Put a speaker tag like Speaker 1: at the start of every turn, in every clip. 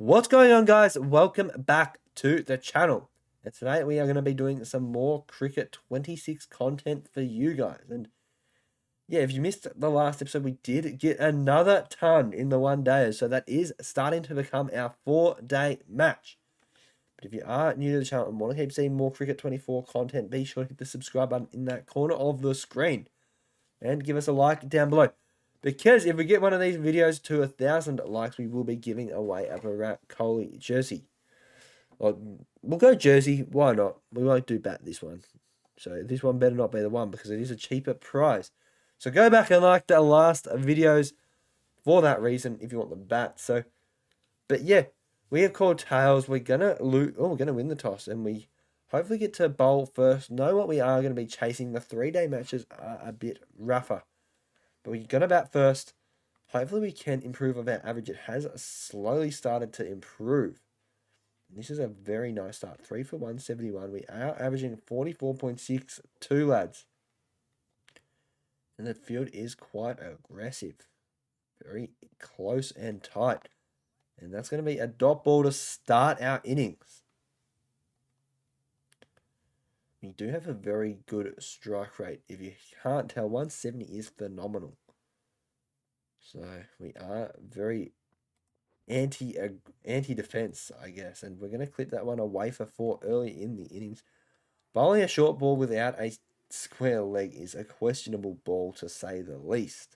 Speaker 1: What's going on, guys? Welcome back to the channel. And today we are going to be doing some more Cricket 26 content for you guys. And yeah, if you missed the last episode, we did get another ton in the 1 day. So that is starting to become our 4-day match. But if you are new to the channel and want to keep seeing more Cricket 24 content, be sure to hit the subscribe button in that corner of the screen. And give us a like down below. Because if we get one of these videos to 1,000 likes, we will be giving away a Virat Kohli jersey. We'll go jersey. Why not? We won't do bat this one. So this one better not be the one because it is a cheaper price. So go back and like the last videos for that reason if you want the bat. So, but yeah, we have called tails. We're gonna lose. Oh, we're gonna win the toss, and we hopefully get to bowl first. Know what we are going to be chasing. The 3-day matches are a bit rougher. But we're going to bat first. Hopefully we can improve on our average. It has slowly started to improve. This is a very nice start. 3 for 171. We are averaging 44.62, lads. And the field is quite aggressive. Very close and tight. And that's going to be a dot ball to start our innings. We do have a very good strike rate. If you can't tell, 170 is phenomenal. So we are very anti-defense, I guess. And we're going to clip that one away for 4 early in the innings. Bowling a short ball without a square leg is a questionable ball, to say the least.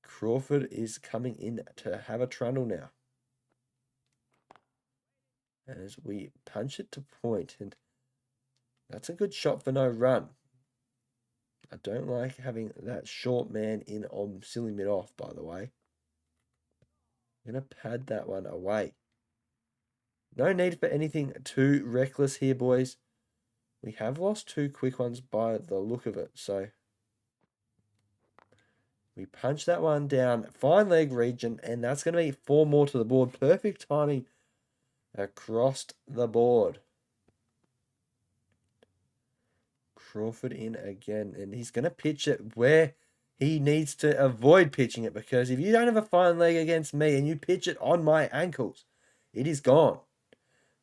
Speaker 1: Crawford is coming in to have a trundle now. As we punch it to point, and that's a good shot for no run. I don't like having that short man in on silly mid-off, by the way. I'm going to pad that one away. No need for anything too reckless here, boys. We have lost 2 quick ones by the look of it, so we punch that one down. Fine leg region, and that's going to be 4 more to the board. Perfect timing across the board. Crawford in again, and he's going to pitch it where he needs to avoid pitching it, because if you don't have a fine leg against me and you pitch it on my ankles, it is gone.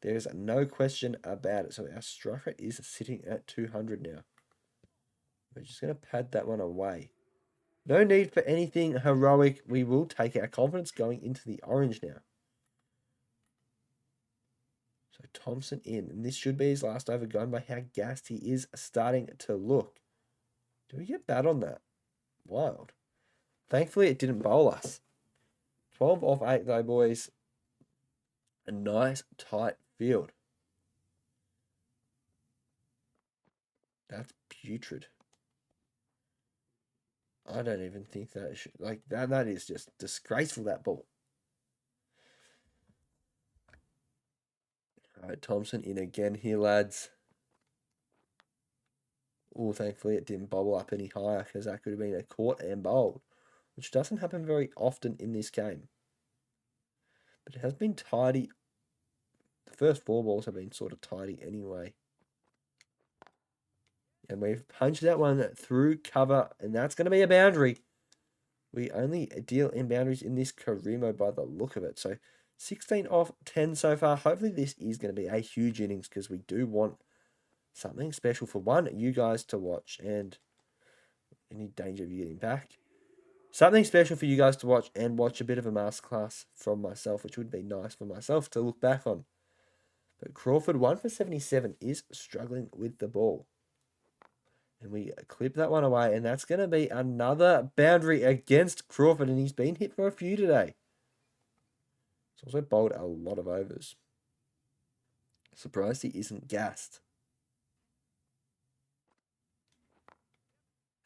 Speaker 1: There's no question about it. So our strike rate is sitting at 200 now. We're just going to pad that one away. No need for anything heroic. We will take our confidence going into the orange now. So Thompson in. And this should be his last over, going by how gassed he is starting to look. Do we get bat on that? Wild. Thankfully, it didn't bowl us. 12 off 8 though, boys. A nice, tight field. That's putrid. I don't even think that should, like, that is just disgraceful, that ball. All right, Thompson in again here, lads. Oh, thankfully it didn't bobble up any higher, because that could have been a caught and bowled, which doesn't happen very often in this game. But it has been tidy. The first 4 balls have been sort of tidy anyway. And we've punched that one through cover, and that's going to be a boundary. We only deal in boundaries in this career mode by the look of it. So 16 off 10 so far. Hopefully this is going to be a huge innings, because we do want something special for you guys to watch, and any danger of you getting back. Something special for you guys to watch, and watch a bit of a masterclass from myself, which would be nice for myself to look back on. But Crawford, 1 for 77, is struggling with the ball. And we clip that one away, and that's going to be another boundary against Crawford, and he's been hit for a few today. He's also bowled a lot of overs. Surprised he isn't gassed.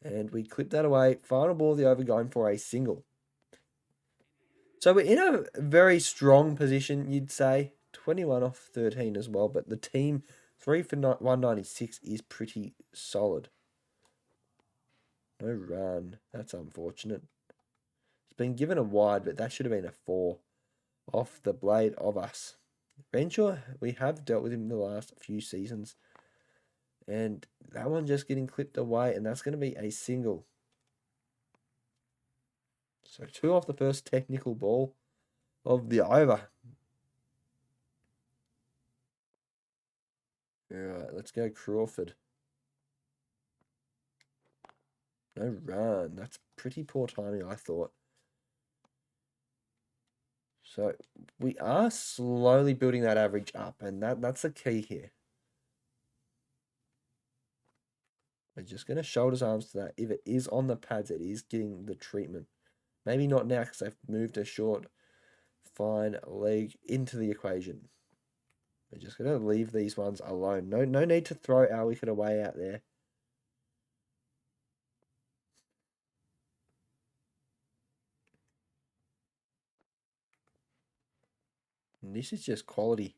Speaker 1: And we clip that away. Final ball of the over, going for a single. So we're in a very strong position, you'd say. 21 off 13 as well, but the team 3 for 196 is pretty solid. No run. That's unfortunate. It's been given a wide, but that should have been a 4 off the blade of us. Renshaw, we have dealt with him in the last few seasons. And that one just getting clipped away, and that's going to be a single. So 2 off the first technical ball. of the over. Alright, let's go Crawford. No run. That's pretty poor timing, I thought. So we are slowly building that average up, and that's the key here. We're just going to shoulders arms to that. If it is on the pads, it is getting the treatment. Maybe not now because they've moved a short, fine leg into the equation. We're just going to leave these ones alone. No need to throw our wicket away out there. And this is just quality.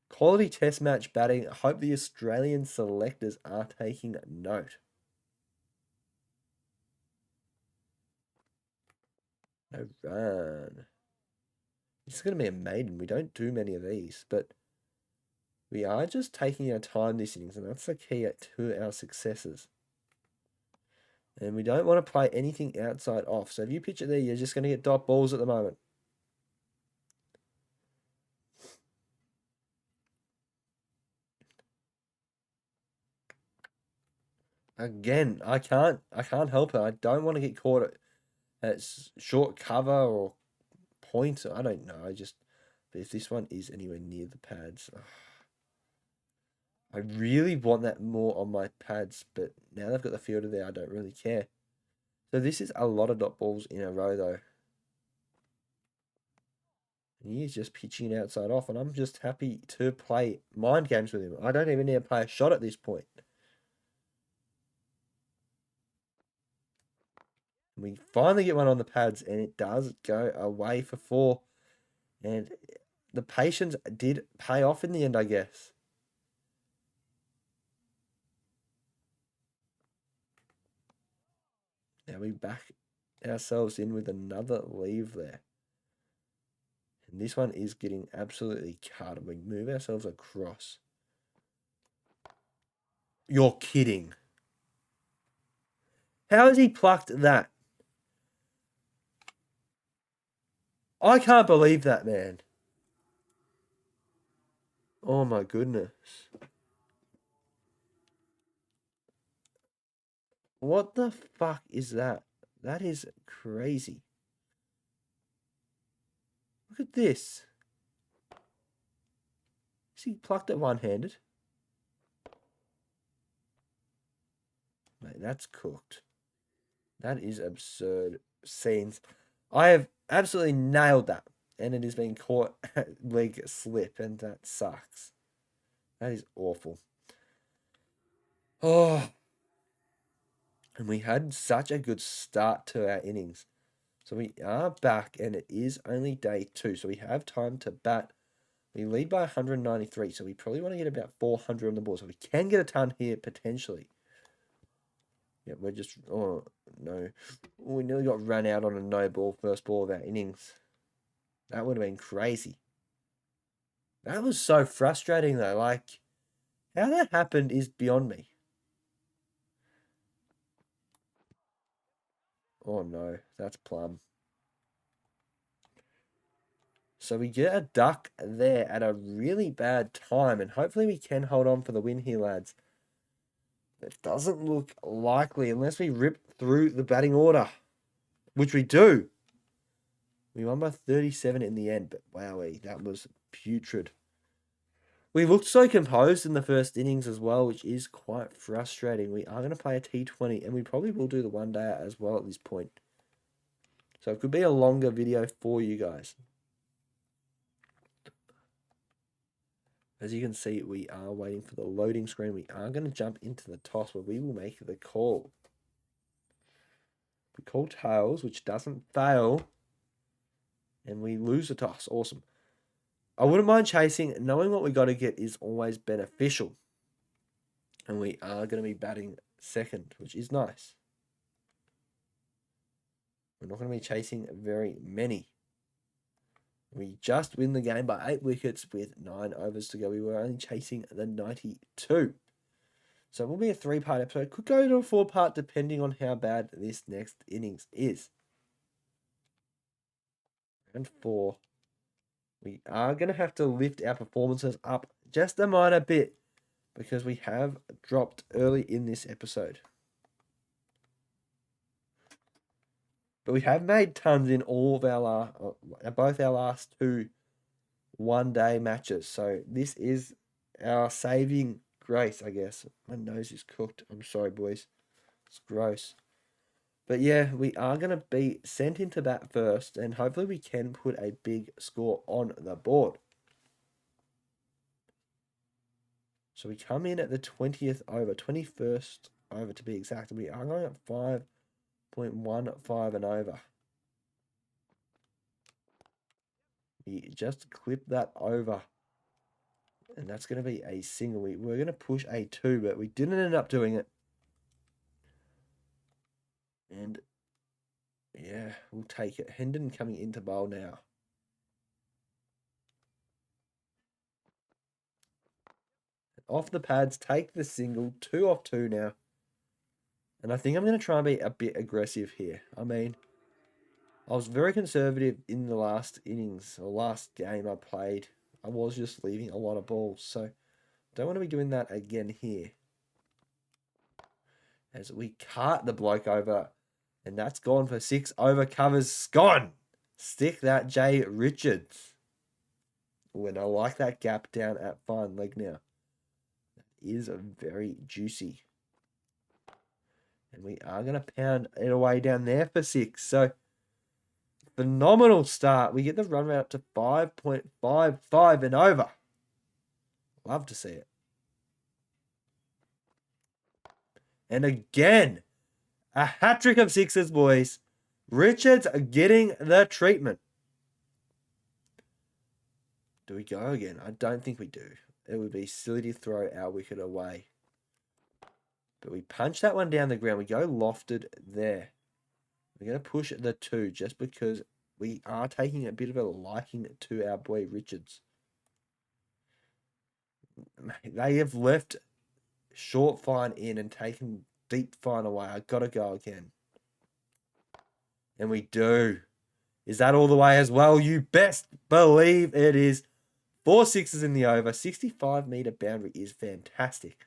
Speaker 1: Quality test match batting. I hope the Australian selectors are taking note. No run. It's going to be a maiden. We don't do many of these, but we are just taking our time this innings, and that's the key to our successes. And we don't want to play anything outside off. So if you pitch it there, you're just going to get dot balls at the moment. Again, I can't help it. I don't want to get caught at short cover or points. I don't know. But if this one is anywhere near the pads, I really want that more on my pads. But now they've got the fielder there, I don't really care. So this is a lot of dot balls in a row, though. And he's just pitching it outside off, and I'm just happy to play mind games with him. I don't even need to play a shot at this point. We finally get one on the pads, and it does go away for 4. And the patience did pay off in the end, I guess. Now we back ourselves in with another leave there. And this one is getting absolutely cut. We move ourselves across. You're kidding. How has he plucked that? I can't believe that, man. Oh my goodness. What the fuck is that? That is crazy. Look at this. Is he plucked it one-handed? Mate, that's cooked. That is absurd scenes. I have absolutely nailed that. And it has been caught leg slip, and that sucks. That is awful. Oh. And we had such a good start to our innings. So we are back, and it is only day 2. So we have time to bat. We lead by 193, so we probably want to get about 400 on the ball. So we can get a ton here, potentially. Yeah, we're just... Oh, no. We nearly got run out on a no ball, first ball of our innings. That would have been crazy. That was so frustrating, though. Like, how that happened is beyond me. Oh, no. That's plum. So we get a duck there at a really bad time, and hopefully we can hold on for the win here, lads. It doesn't look likely unless we rip through the batting order, which we do. We won by 37 in the end, but wowee, that was putrid. We looked so composed in the first innings as well, which is quite frustrating. We are going to play a T20, and we probably will do the one day as well at this point. So it could be a longer video for you guys. As you can see, we are waiting for the loading screen. We are going to jump into the toss where we will make the call. We call tails, which doesn't fail. And we lose the toss. Awesome. I wouldn't mind chasing. Knowing what we got to get is always beneficial. And we are going to be batting second, which is nice. We're not going to be chasing very many. We just win the game by 8 wickets with 9 overs to go. We were only chasing the 92. So it will be a 3-part episode. Could go to a 4-part depending on how bad this next innings is. And 4. We are going to have to lift our performances up just a minor bit because we have dropped early in this episode. But we have made tons in all of our both our last 2 one-day matches. So this is our saving grace, I guess. My nose is cooked. I'm sorry, boys. It's gross. But yeah, we are going to be sent into bat first, and hopefully we can put a big score on the board. So we come in at the 20th over, 21st over to be exact, and we are going at 5.15 and over. We just clip that over, and that's going to be a single. We were going to push a 2, but we didn't end up doing it. And yeah, we'll take it. Hendon coming into bowl now. Off the pads, take the single, 2 off 2 now. And I think I'm going to try and be a bit aggressive here. I mean, I was very conservative in the last innings or last game I played. I was just leaving a lot of balls, so don't want to be doing that again here. As we cart the bloke over, and that's gone for 6 over covers. Gone! Stick that Jay Richards. When I like that gap down at fine leg now. That is very juicy. And we are going to pound it away down there for 6. So, phenomenal start. We get the run rate up to 5.55 and over. Love to see it. And again, a hat-trick of 6s, boys. Richards getting the treatment. Do we go again? I don't think we do. It would be silly to throw our wicket away. But we punch that one down the ground. We go lofted there. We're going to push the 2 just because we are taking a bit of a liking to our boy Richards. They have left short fine in and taken deep fine away. I got to go again. And we do. Is that all the way as well? You best believe it is. 4 6s in the over. 65-metre boundary is fantastic.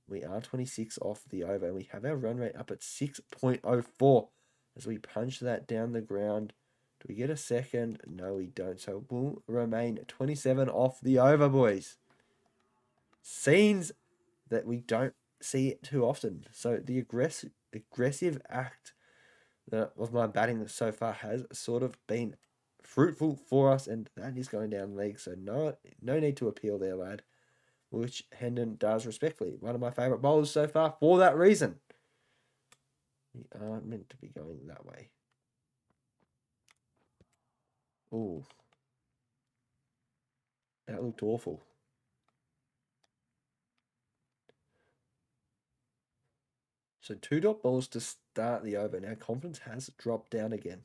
Speaker 1: We are 26 off the over, and we have our run rate up at 6.04 as we punch that down the ground. Do we get a second? No, we don't. So we'll remain 27 off the over, boys. Scenes that we don't see it too often. So the aggressive act of my batting so far has sort of been fruitful for us, and that is going down legs. So no need to appeal there, lad. Which Hendon does respectfully. One of my favourite bowlers so far for that reason. We aren't meant to be going that way. Ooh. That looked awful. So 2 dot balls to start the over. Now confidence has dropped down again.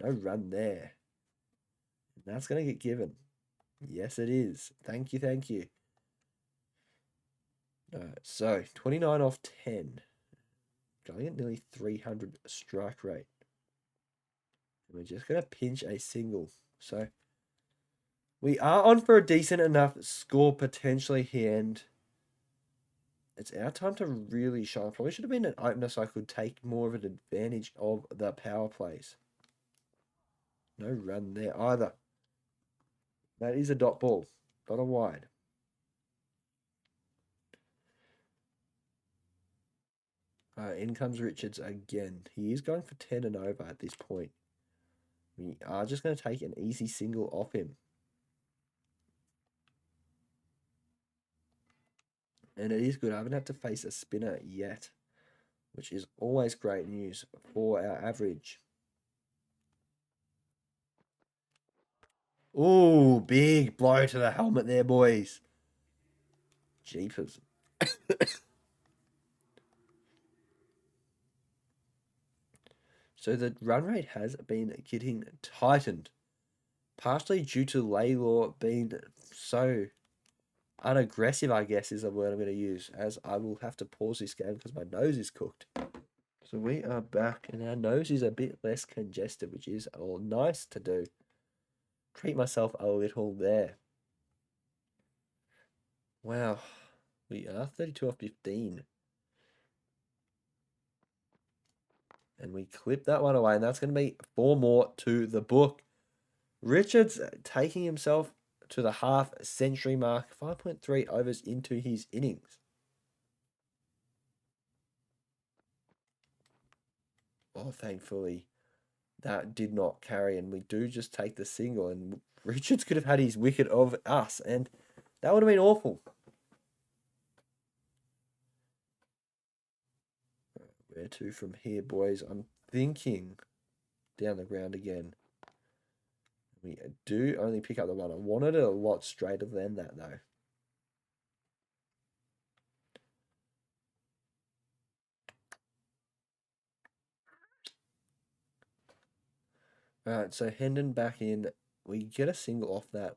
Speaker 1: No run there. And that's going to get given. Yes, it is. Thank you, thank you. So 29 off 10. Going at nearly 300 strike rate. And we're just going to pinch a single. So we are on for a decent enough score potentially here. And it's our time to really shine. Probably should have been an opener so I could take more of an advantage of the power plays. No run there either. That is a dot ball, not a wide. In comes Richards again. He is going for 10 and over at this point. We are just going to take an easy single off him. And it is good. I haven't had to face a spinner yet, which is always great news for our average. Ooh, big blow to the helmet there, boys. Jeepers. So the run rate has been getting tightened, partially due to Laylor being so unaggressive, I guess is the word I'm going to use, as I will have to pause this game because my nose is cooked. So we are back, and our nose is a bit less congested, which is all nice to do. Treat myself a little there. Wow, we are 32 off 15. And we clip that one away, and that's going to be 4 more to the book. Richards taking himself to the half-century mark, 5.3 overs into his innings. Oh, thankfully, that did not carry, and we do just take the single, and Richards could have had his wicket of us, and that would have been awful. Where to from here, boys? I'm thinking down the ground again. We do only pick up the one. I wanted it a lot straighter than that, though. All right, so Hendon back in. We get a single off that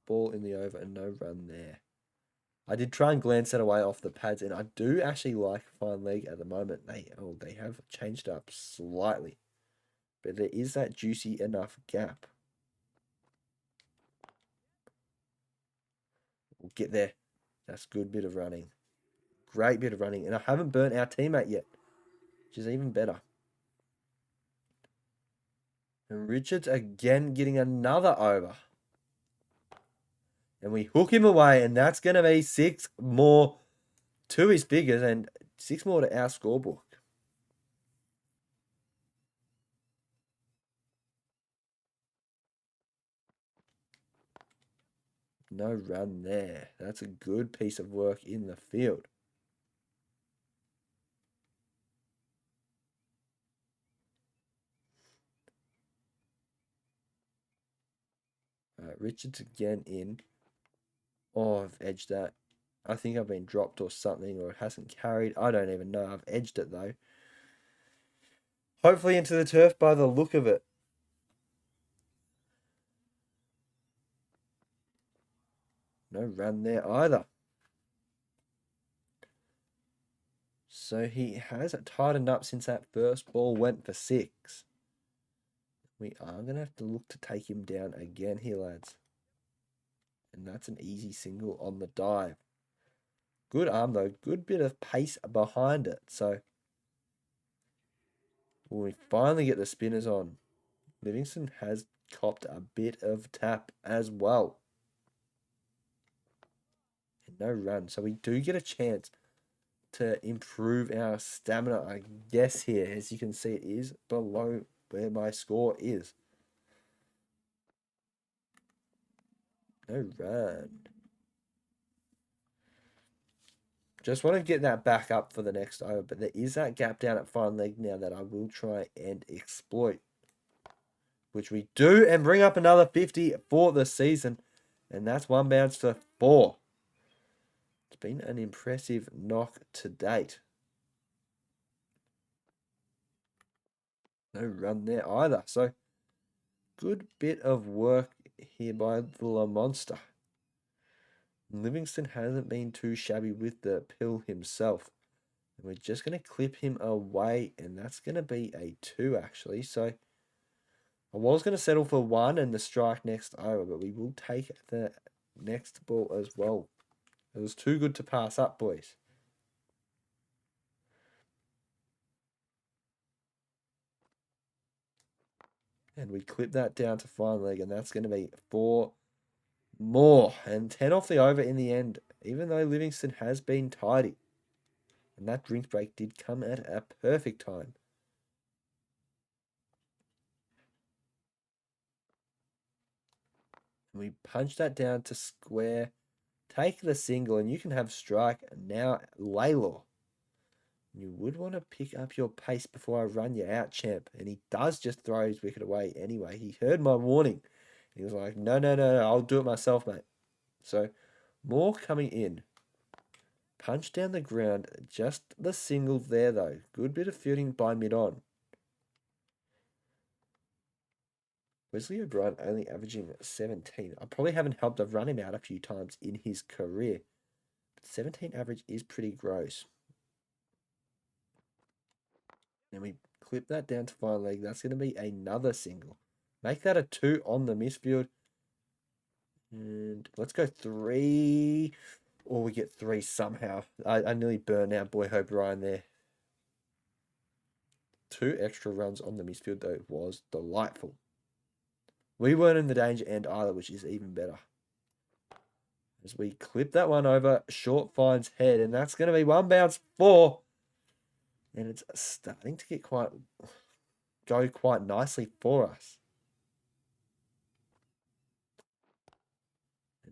Speaker 1: ball in the over and no run there. I did try and glance that away off the pads, and I do actually like fine leg at the moment. They have changed up slightly, but there is that juicy enough gap. We'll get there. That's a good bit of running. Great bit of running, and I haven't burnt our teammate yet, which is even better. And Richards again getting another over. And we hook him away, and that's going to be 6 more to his figures and 6 more to our scorebook. No run there. That's a good piece of work in the field. Richards again in. Oh, I've edged that. I think I've been dropped or something, or it hasn't carried. I don't even know. I've edged it, though. Hopefully into the turf by the look of it. No run there either. So he has tightened up since that first ball went for 6. We are going to have to look to take him down again here, lads. And that's an easy single on the dive. Good arm, though. Good bit of pace behind it. So when we finally get the spinners on, Livingston has copped a bit of tap as well. And no run. So we do get a chance to improve our stamina, I guess, here. As you can see, it is below where my score is. No run. Just want to get that back up for the next over, but there is that gap down at fine leg now that I will try and exploit. Which we do, and bring up another 50 for the season. And that's 1 bounce to 4. It's been an impressive knock to date. No run there either. So, good bit of work here by the Monster. Livingston hasn't been too shabby with the pill himself. And we're just going to clip him away, and that's going to be a 2 actually. So, I was going to settle for 1 and the strike next over, but we will take the next ball as well. It was too good to pass up, boys. And we clip that down to fine leg, and that's going to be 4 more. And 10 off the over in the end, even though Livingston has been tidy. And that drink break did come at a perfect time. And we punch that down to square, take the single, and you can have strike now, Laylaw. You would want to pick up your pace before I run you out, champ. And he does just throw his wicket away anyway. He heard my warning. He was like, no, I'll do it myself, mate. So, more coming in. Punch down the ground. Just the single there, though. Good bit of fielding by mid-on. Wesley O'Brien only averaging 17. I probably haven't helped. I've run him out a few times in his career. But 17 average is pretty gross. And we clip that down to final leg. That's going to be another single. Make that a 2 on the misfield. And let's go 3. Or we get 3 somehow. I nearly burned out Boy Hope Ryan there. 2 extra runs on the misfield, though, was delightful. We weren't in the danger end either, which is even better. As we clip that one over, short finds head, and that's going to be 1 bounce 4. And it's starting to get go quite nicely for us.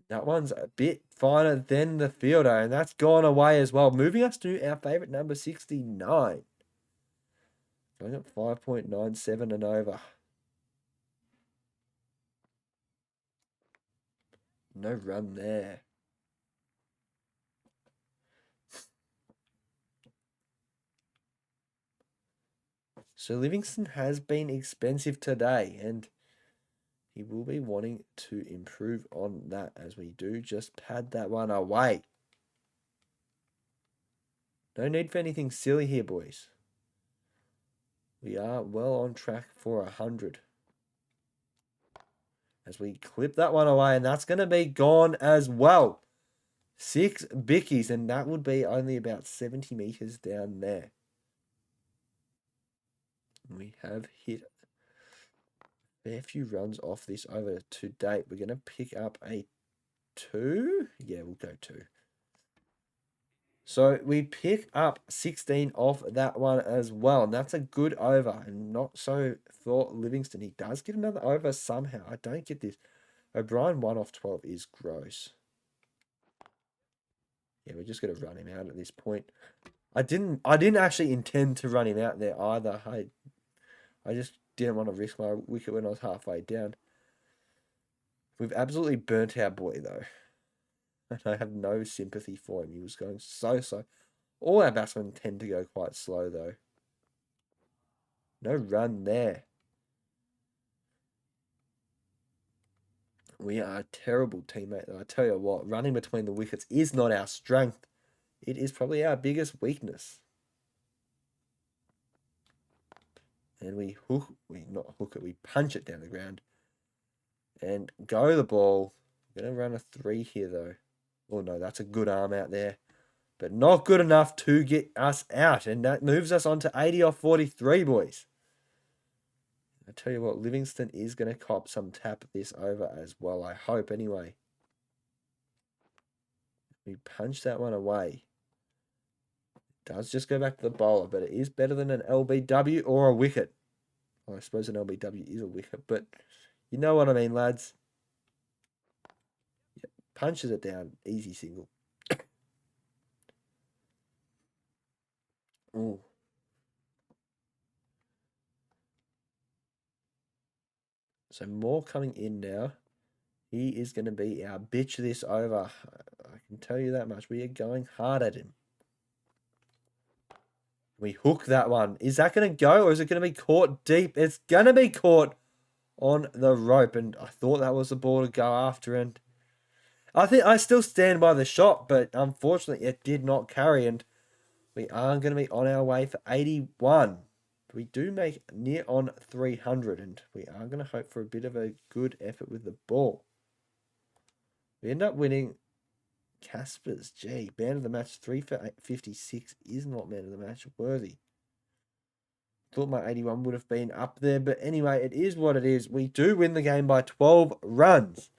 Speaker 1: That one's a bit finer than the fielder, and that's gone away as well. Moving us to our favourite number 69. Going at 5.97 and over. No run there. So Livingston has been expensive today, and he will be wanting to improve on that as we do just pad that one away. No need for anything silly here, boys. We are well on track for 100. As we clip that one away, and that's going to be gone as well. 6 bickies, and that would be only about 70 metres down there. We have hit a fair few runs off this over to date. We're going to pick up a 2. Yeah, we'll go 2. So we pick up 16 off that one as well. And that's a good over. And not so for Livingston. He does get another over somehow. I don't get this. O'Brien 1 off 12 is gross. Yeah, we're just going to run him out at this point. I didn't actually intend to run him out there either. I just didn't want to risk my wicket when I was halfway down. We've absolutely burnt our boy, though. And I have no sympathy for him. He was going so slow. All our batsmen tend to go quite slow, though. No run there. We are a terrible teammate, though. I tell you what, running between the wickets is not our strength. It is probably our biggest weakness. And we punch it down the ground. And go the ball. I'm going to run a 3 here, though. Oh, no, that's a good arm out there. But not good enough to get us out. And that moves us on to 80 off 43, boys. I tell you what, Livingston is going to cop some tap this over as well. I hope, anyway. We punch that one away. It does just go back to the bowler, but it is better than an LBW or a wicket. Well, I suppose an LBW is a wicket, but you know what I mean, lads. Yep. Punches it down. Easy single. Ooh. So more coming in now. He is going to be our bitch this over. I can tell you that much. We are going hard at him. We hook that one. Is that going to go or is it going to be caught deep? It's going to be caught on the rope. And I thought that was the ball to go after. And I think I still stand by the shot. But unfortunately, it did not carry. And we are going to be on our way for 81. We do make near on 300. And we are going to hope for a bit of a good effort with the ball. We end up winning Caspers. Gee, man of the match 3 for 56 is not man of the match worthy. Thought my 81 would have been up there, but anyway, it is what it is. We do win the game by 12 runs.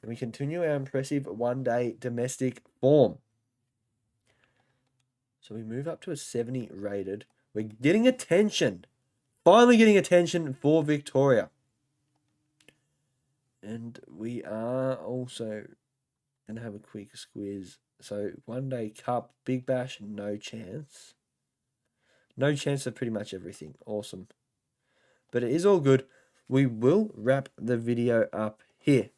Speaker 1: And we continue our impressive one-day domestic form. So we move up to a 70 rated. We're getting attention. Finally getting attention for Victoria. And we are also going to have a quick squeeze. So, one day cup, Big Bash, no chance. No chance of pretty much everything. Awesome. But it is all good. We will wrap the video up here.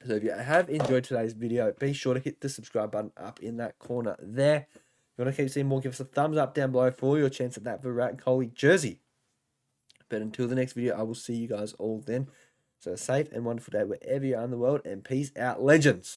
Speaker 1: So, if you have enjoyed today's video, be sure to hit the subscribe button up in that corner there. If you want to keep seeing more, give us a thumbs up down below for your chance at that Virat Kohli jersey. But until the next video, I will see you guys all then. So, a safe and wonderful day wherever you are in the world. And peace out, legends.